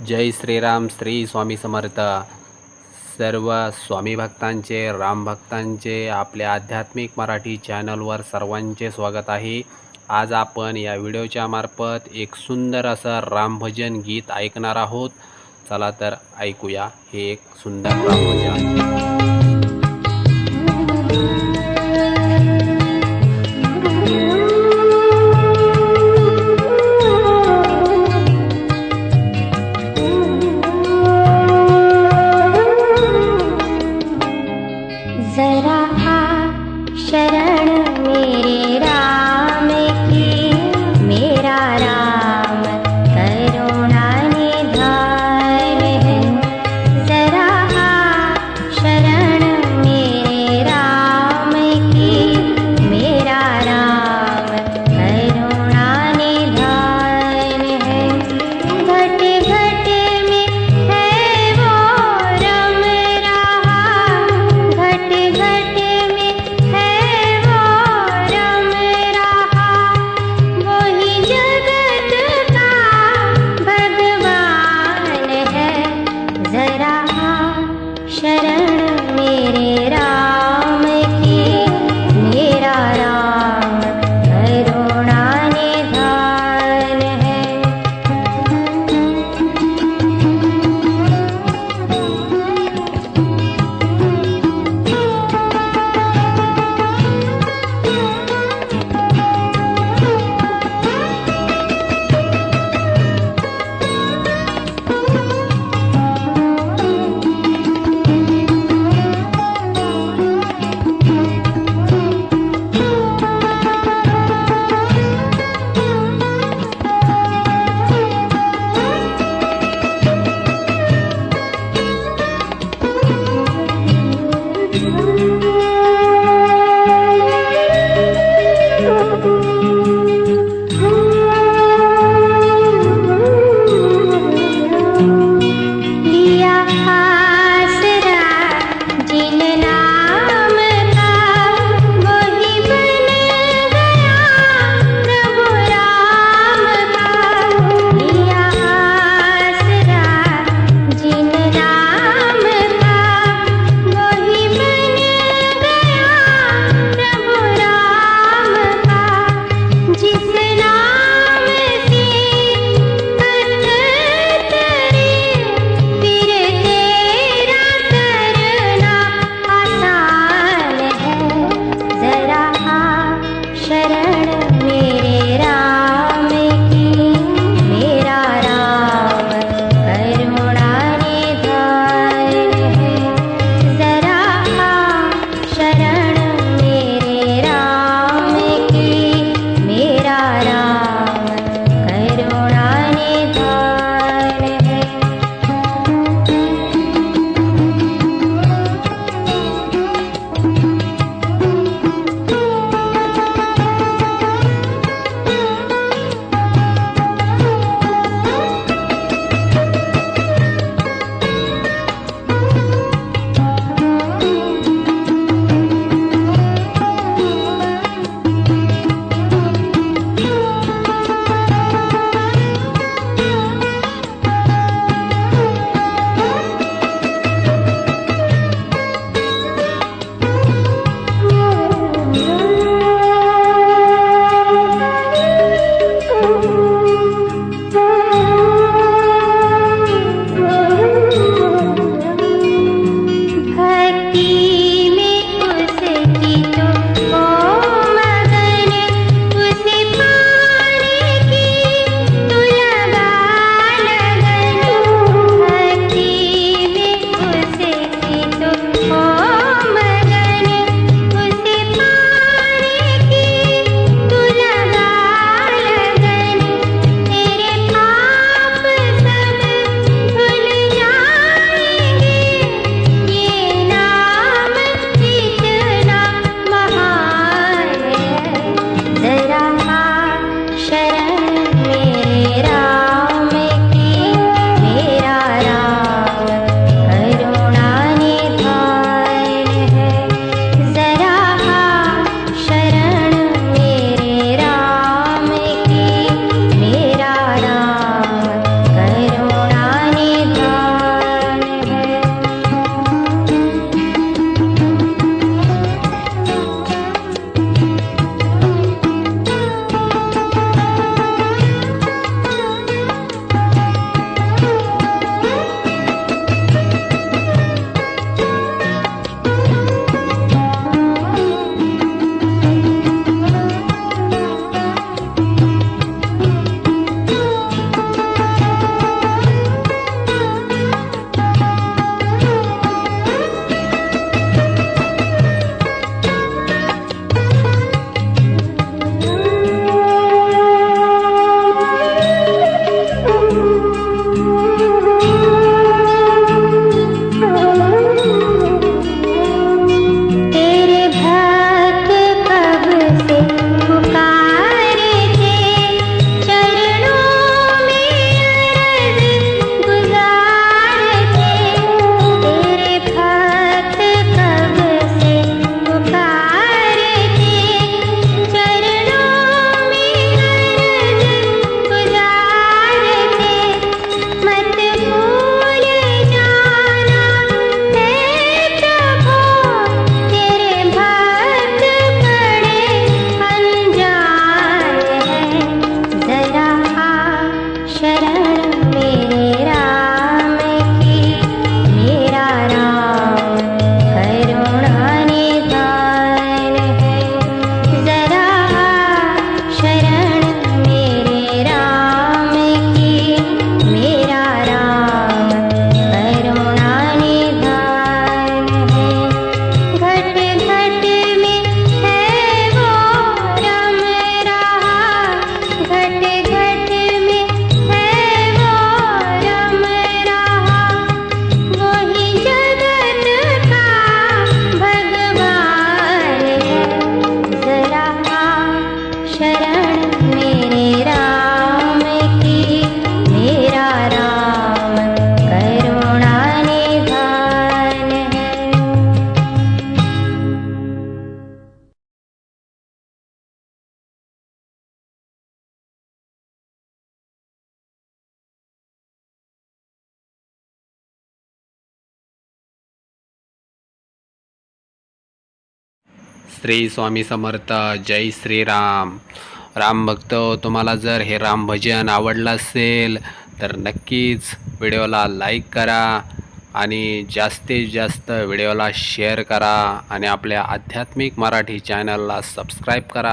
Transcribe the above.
जय श्रीराम श्री स्वामी समर्थ। सर्व स्वामी भक्तांचे राम भक्तांचे आपल्या आध्यात्मिक मराठी चॅनलवर सर्वांचे स्वागत आहे। आज आपण या व्हिडिओच्या मार्फत एक सुंदर असं रामभजन गीत ऐकणार आहोत। चला तर ऐकूया हे एक सुंदर रामभजन। जरा आ शरण मेरे राम की, मेरा राम करुणा निधान है। जरा आ शरण श्री स्वामी समर्थ. जय श्रीराम. राम भक्त, तुम्हाला जर हे राम भजन आवडलं असेल तर नक्कीच व्हिडिओला लाईक करा आणि जास्तीत जास्त व्हिडिओला शेअर करा आणि आपल्या आध्यात्मिक मराठी चॅनलला सबस्क्राईब करा.